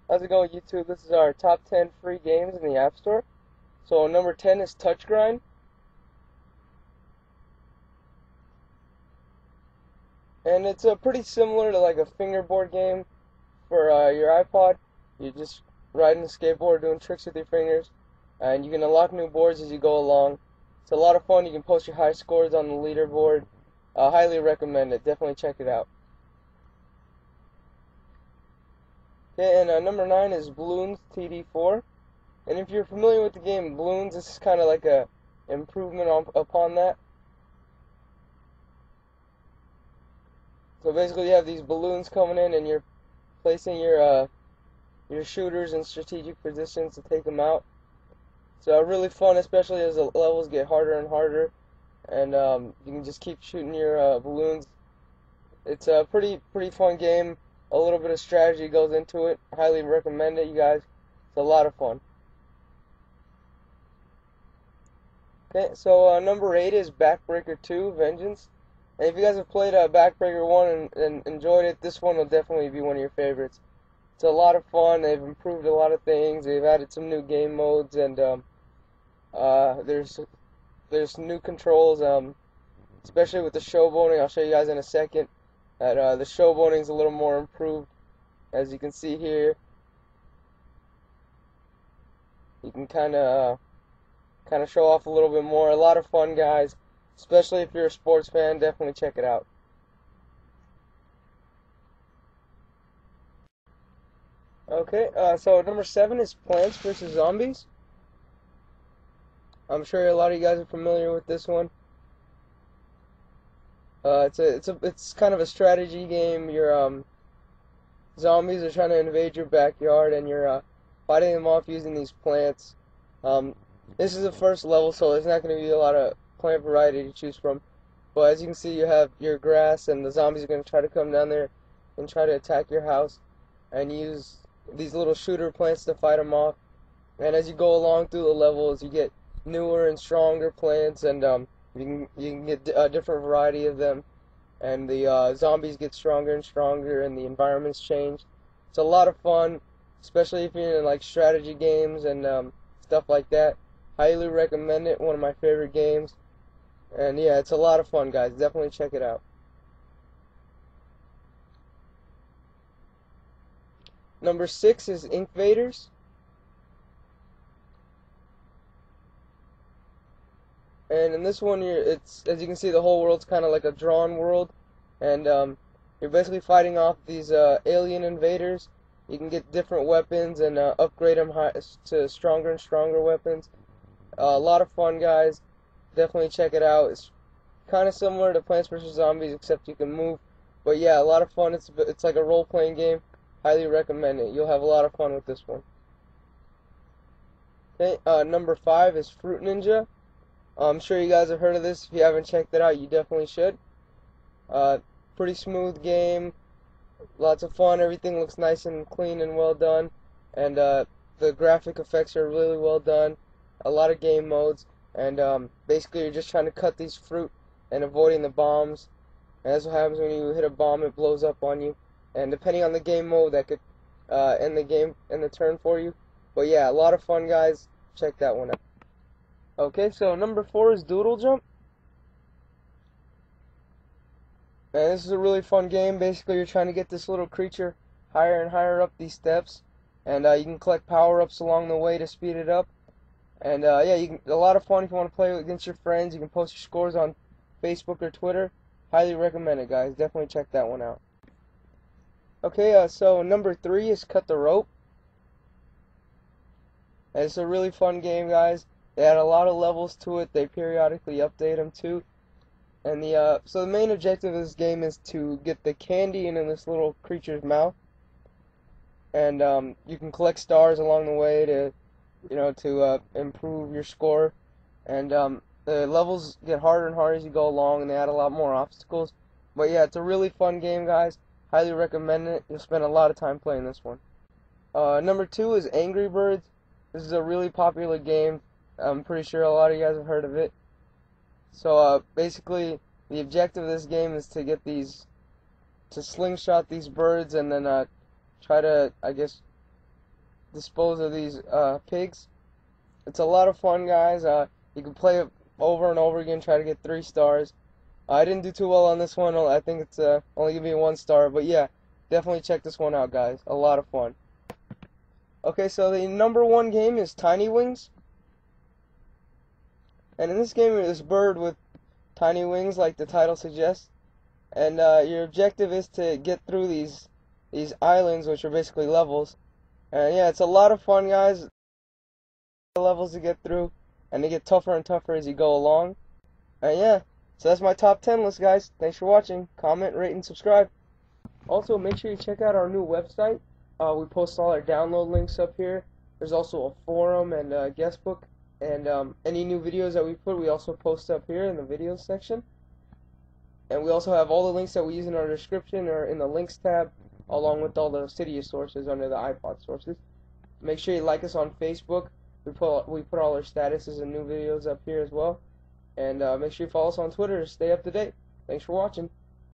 How's it going, YouTube? This is our top 10 free games in the App Store. So number 10 is Touch Grind, and it's pretty similar to like a fingerboard game for your iPod. You're just riding a skateboard, doing tricks with your fingers, and you can unlock new boards as you go along. It's a lot of fun. You can post your high scores on the leaderboard. Highly recommend it. Definitely check it out. Okay, and number 9 is Bloons TD 4. And if you're familiar with the game Bloons, this is kind of like a improvement upon that. So basically, you have these balloons coming in, and you're placing your shooters in strategic positions to take them out. So really fun, especially as the levels get harder and harder, and you can just keep shooting your balloons. It's a pretty fun game. A little bit of strategy goes into it. Highly recommend it, you guys. It's a lot of fun. Okay, so number 8 is Backbreaker 2, Vengeance. And if you guys have played Backbreaker 1 and enjoyed it, this one will definitely be one of your favorites. It's a lot of fun. They've improved a lot of things. They've added some new game modes, and there's new controls, especially with the showboating. I'll show you guys in a second that the showboating is a little more improved. As you can see here, you can kind of show off a little bit more. A lot of fun, guys. Especially if you're a sports fan, definitely check it out. Okay, so number 7 is Plants vs. Zombies. I'm sure a lot of you guys are familiar with this one. It's kind of a strategy game. Your zombies are trying to invade your backyard, and you're fighting them off using these plants. This is the first level, so there's not going to be a lot of plant variety to choose from. But as you can see, you have your grass, and the zombies are going to try to come down there and try to attack your house, and use these little shooter plants to fight them off. And as you go along through the levels, you get newer and stronger plants, and you can get a different variety of them. And the zombies get stronger and stronger, and the environments change. It's a lot of fun, especially if you're in like strategy games and stuff like that. Highly recommend it. One of my favorite games. And yeah, it's a lot of fun, guys. Definitely check it out. Number 6 is Inkvaders. And in this one, it's, as you can see, the whole world's kind of like a drawn world, and you're basically fighting off these alien invaders. You can get different weapons and upgrade them to stronger and stronger weapons. A lot of fun, guys. Definitely check it out. It's kind of similar to Plants vs. Zombies, except you can move. But yeah, a lot of fun. It's like a role-playing game. Highly recommend it. You'll have a lot of fun with this one. Okay, number 5 is Fruit Ninja. I'm sure you guys have heard of this. If you haven't checked it out, you definitely should. Pretty smooth game. Lots of fun. Everything looks nice and clean and well done. And the graphic effects are really well done. A lot of game modes. And basically you're just trying to cut these fruit and avoiding the bombs. And that's what happens when you hit a bomb. It blows up on you. And depending on the game mode, that could end the turn for you. But yeah, a lot of fun, guys. Check that one out. Okay, so number 4 is Doodle Jump. And this is a really fun game. Basically, you're trying to get this little creature higher and higher up these steps. And you can collect power-ups along the way to speed it up. And yeah, a lot of fun if you want to play against your friends. You can post your scores on Facebook or Twitter. Highly recommend it, guys. Definitely check that one out. Okay, so number 3 is Cut the Rope. And it's a really fun game, guys. They add a lot of levels to it. They periodically update them too. And so the main objective of this game is to get the candy in this little creature's mouth. And you can collect stars along the way to improve your score. And the levels get harder and harder as you go along, and they add a lot more obstacles. But yeah, it's a really fun game, guys. Highly recommend it. You'll spend a lot of time playing this one. Number 2 is Angry Birds. This is a really popular game. I'm pretty sure a lot of you guys have heard of it. So basically, the objective of this game is to get to slingshot these birds, and then try to, I guess, dispose of these pigs. It's a lot of fun, guys. You can play it over and over again, try to get 3 stars. I didn't do too well on this one. I think it's only give me 1 star, but yeah, definitely check this one out, guys. A lot of fun. Okay, so the #1 game is Tiny Wings. And in this game, you're this bird with tiny wings, like the title suggests. And your objective is to get through these islands, which are basically levels. And yeah, it's a lot of fun, guys. The levels to get through, and they get tougher and tougher as you go along. And yeah, so that's my top 10 list, guys. Thanks for watching. Comment, rate, and subscribe. Also, make sure you check out our new website. We post all our download links up here. There's also a forum and a guest book. And any new videos that we put, we also post up here in the videos section. And we also have all the links that we use in our description or in the links tab, along with all the Cydia sources under the iPod sources. Make sure you like us on Facebook. We put all our statuses and new videos up here as well. And make sure you follow us on Twitter to stay up to date. Thanks for watching.